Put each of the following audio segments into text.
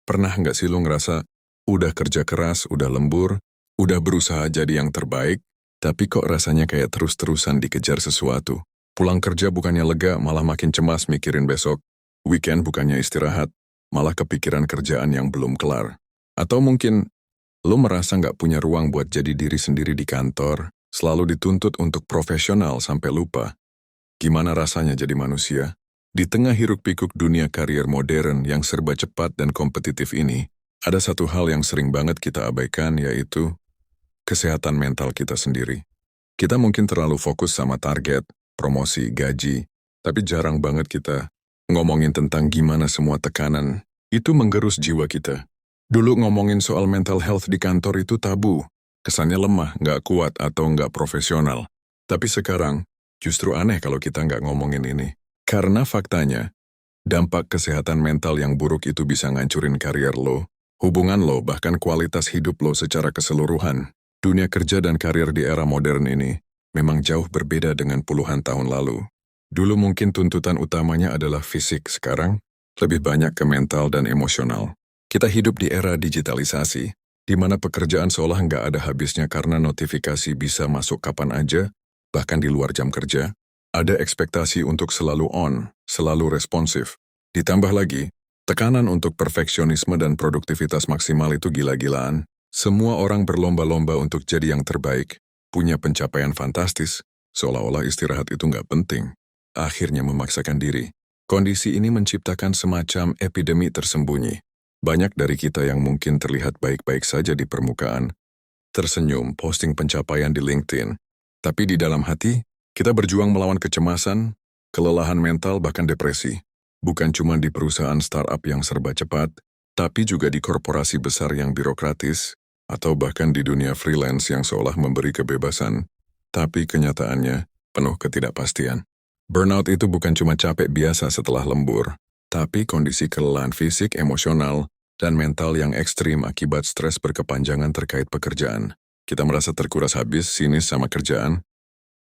Pernah nggak sih lu ngerasa, udah kerja keras, udah lembur, udah berusaha jadi yang terbaik, tapi kok rasanya kayak terus-terusan dikejar sesuatu? Pulang kerja bukannya lega, malah makin cemas mikirin besok. Weekend bukannya istirahat, malah kepikiran kerjaan yang belum kelar. Atau mungkin, lu merasa nggak punya ruang buat jadi diri sendiri di kantor, selalu dituntut untuk profesional sampai lupa. Gimana rasanya jadi manusia? Di tengah hiruk-pikuk dunia karier modern yang serba cepat dan kompetitif ini, ada satu hal yang sering banget kita abaikan, yaitu kesehatan mental kita sendiri. Kita mungkin terlalu fokus sama target, promosi, gaji, tapi jarang banget kita ngomongin tentang gimana semua tekanan itu menggerus jiwa kita. Dulu ngomongin soal mental health di kantor itu tabu, kesannya lemah, nggak kuat, atau nggak profesional. Tapi sekarang, justru aneh kalau kita nggak ngomongin ini. Karena faktanya, dampak kesehatan mental yang buruk itu bisa ngancurin karier lo, hubungan lo, bahkan kualitas hidup lo secara keseluruhan. Dunia kerja dan karier di era modern ini memang jauh berbeda dengan puluhan tahun lalu. Dulu mungkin tuntutan utamanya adalah fisik, sekarang lebih banyak ke mental dan emosional. Kita hidup di era digitalisasi, di mana pekerjaan seolah nggak ada habisnya karena notifikasi bisa masuk kapan aja, bahkan di luar jam kerja. Ada ekspektasi untuk selalu on, selalu responsif. Ditambah lagi, tekanan untuk perfeksionisme dan produktivitas maksimal itu gila-gilaan. Semua orang berlomba-lomba untuk jadi yang terbaik, punya pencapaian fantastis, seolah-olah istirahat itu nggak penting. Akhirnya memaksakan diri. Kondisi ini menciptakan semacam epidemi tersembunyi. Banyak dari kita yang mungkin terlihat baik-baik saja di permukaan, tersenyum, posting pencapaian di LinkedIn. Tapi di dalam hati, kita berjuang melawan kecemasan, kelelahan mental, bahkan depresi. Bukan cuma di perusahaan startup yang serba cepat, tapi juga di korporasi besar yang birokratis, atau bahkan di dunia freelance yang seolah memberi kebebasan, tapi kenyataannya penuh ketidakpastian. Burnout itu bukan cuma capek biasa setelah lembur, tapi kondisi kelelahan fisik, emosional, dan mental yang ekstrim akibat stres berkepanjangan terkait pekerjaan. Kita merasa terkuras habis, sinis sama kerjaan,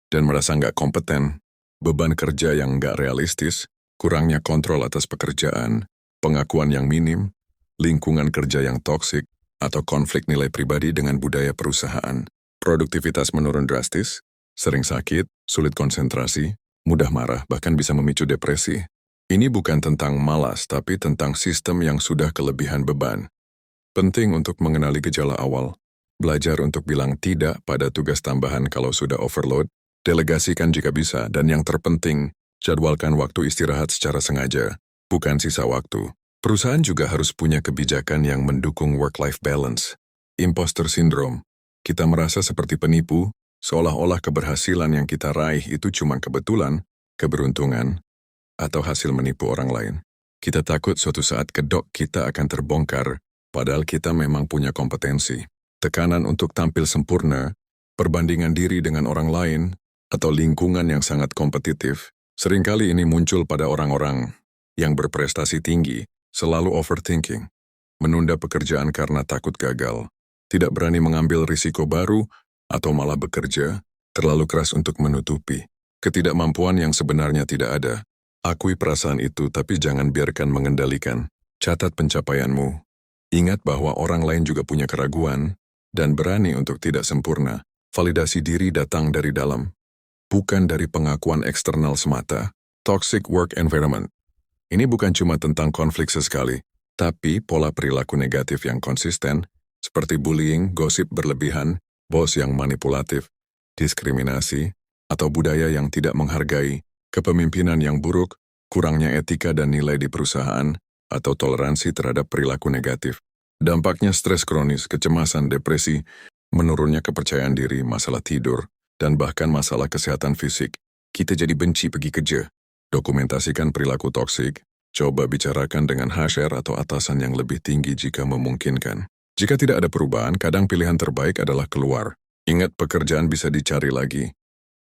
dan merasa nggak kompeten, beban kerja yang nggak realistis, kurangnya kontrol atas pekerjaan, pengakuan yang minim, lingkungan kerja yang toksik, atau konflik nilai pribadi dengan budaya perusahaan. Produktivitas menurun drastis, sering sakit, sulit konsentrasi, mudah marah, bahkan bisa memicu depresi. Ini bukan tentang malas, tapi tentang sistem yang sudah kelebihan beban. Penting untuk mengenali gejala awal, belajar untuk bilang tidak pada tugas tambahan kalau sudah overload, delegasikan jika bisa, dan yang terpenting, jadwalkan waktu istirahat secara sengaja, bukan sisa waktu. Perusahaan juga harus punya kebijakan yang mendukung work-life balance. Imposter syndrome. Kita merasa seperti penipu, seolah-olah keberhasilan yang kita raih itu cuma kebetulan, keberuntungan, atau hasil menipu orang lain. Kita takut suatu saat kedok kita akan terbongkar, padahal kita memang punya kompetensi. Tekanan untuk tampil sempurna, perbandingan diri dengan orang lain, atau lingkungan yang sangat kompetitif, seringkali ini muncul pada orang-orang yang berprestasi tinggi, selalu overthinking, menunda pekerjaan karena takut gagal, tidak berani mengambil risiko baru, atau malah bekerja terlalu keras untuk menutupi ketidakmampuan yang sebenarnya tidak ada. Akui perasaan itu, tapi jangan biarkan mengendalikan. Catat pencapaianmu. Ingat bahwa orang lain juga punya keraguan, dan berani untuk tidak sempurna. Validasi diri datang dari dalam, bukan dari pengakuan eksternal semata. Toxic work environment. Ini bukan cuma tentang konflik sesekali, tapi pola perilaku negatif yang konsisten, seperti bullying, gosip berlebihan, bos yang manipulatif, diskriminasi, atau budaya yang tidak menghargai, kepemimpinan yang buruk, kurangnya etika dan nilai di perusahaan, atau toleransi terhadap perilaku negatif. Dampaknya stres kronis, kecemasan, depresi, menurunnya kepercayaan diri, masalah tidur, dan bahkan masalah kesehatan fisik. Kita jadi benci pergi kerja. Dokumentasikan perilaku toksik, coba bicarakan dengan HR atau atasan yang lebih tinggi jika memungkinkan. Jika tidak ada perubahan, kadang pilihan terbaik adalah keluar. Ingat, pekerjaan bisa dicari lagi,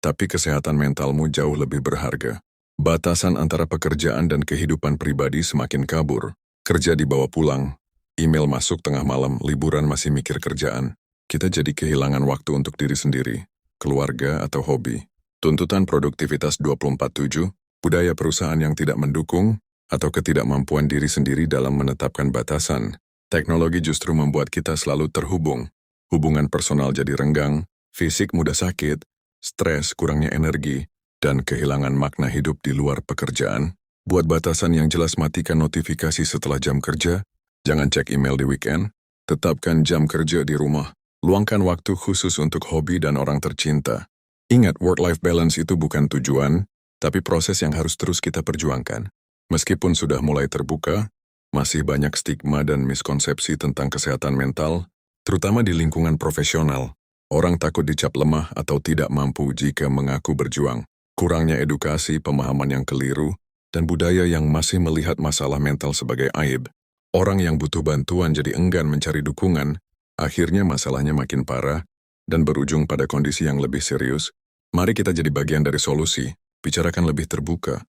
tapi kesehatan mentalmu jauh lebih berharga. Batasan antara pekerjaan dan kehidupan pribadi semakin kabur. Kerja dibawa pulang, email masuk tengah malam, liburan masih mikir kerjaan. Kita jadi kehilangan waktu untuk diri sendiri, keluarga, atau hobi. Tuntutan produktivitas 24/7, budaya perusahaan yang tidak mendukung, atau ketidakmampuan diri sendiri dalam menetapkan batasan, Teknologi justru membuat kita selalu terhubung. Hubungan personal jadi renggang, fisik mudah sakit, stres, kurangnya energi, dan kehilangan makna hidup di luar pekerjaan. Buat batasan yang jelas, matikan notifikasi setelah jam kerja, jangan cek email di weekend, tetapkan jam kerja di rumah, luangkan waktu khusus untuk hobi dan orang tercinta. Ingat, work-life balance itu bukan tujuan, tapi proses yang harus terus kita perjuangkan. Meskipun sudah mulai terbuka, masih banyak stigma dan miskonsepsi tentang kesehatan mental, terutama di lingkungan profesional. Orang takut dicap lemah atau tidak mampu jika mengaku berjuang. Kurangnya edukasi, pemahaman yang keliru, dan budaya yang masih melihat masalah mental sebagai aib. Orang yang butuh bantuan jadi enggan mencari dukungan, akhirnya masalahnya makin parah, dan berujung pada kondisi yang lebih serius. Mari kita jadi bagian dari solusi, bicarakan lebih terbuka,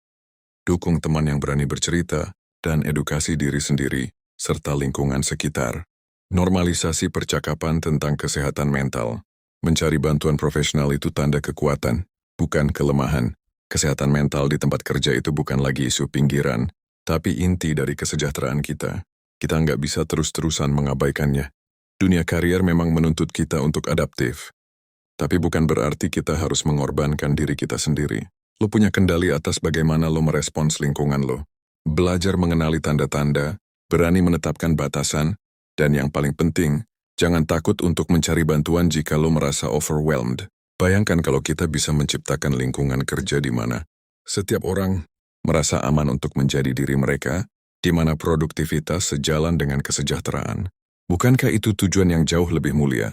dukung teman yang berani bercerita, dan edukasi diri sendiri, serta lingkungan sekitar. Normalisasi percakapan tentang kesehatan mental. Mencari bantuan profesional itu tanda kekuatan, bukan kelemahan. Kesehatan mental di tempat kerja itu bukan lagi isu pinggiran, tapi inti dari kesejahteraan kita. Kita nggak bisa terus-terusan mengabaikannya. Dunia karier memang menuntut kita untuk adaptif. Tapi bukan berarti kita harus mengorbankan diri kita sendiri. Lo punya kendali atas bagaimana lo merespons lingkungan lo. Belajar mengenali tanda-tanda, berani menetapkan batasan, dan yang paling penting, jangan takut untuk mencari bantuan jika lo merasa overwhelmed. Bayangkan kalau kita bisa menciptakan lingkungan kerja di mana setiap orang merasa aman untuk menjadi diri mereka, di mana produktivitas sejalan dengan kesejahteraan. Bukankah itu tujuan yang jauh lebih mulia?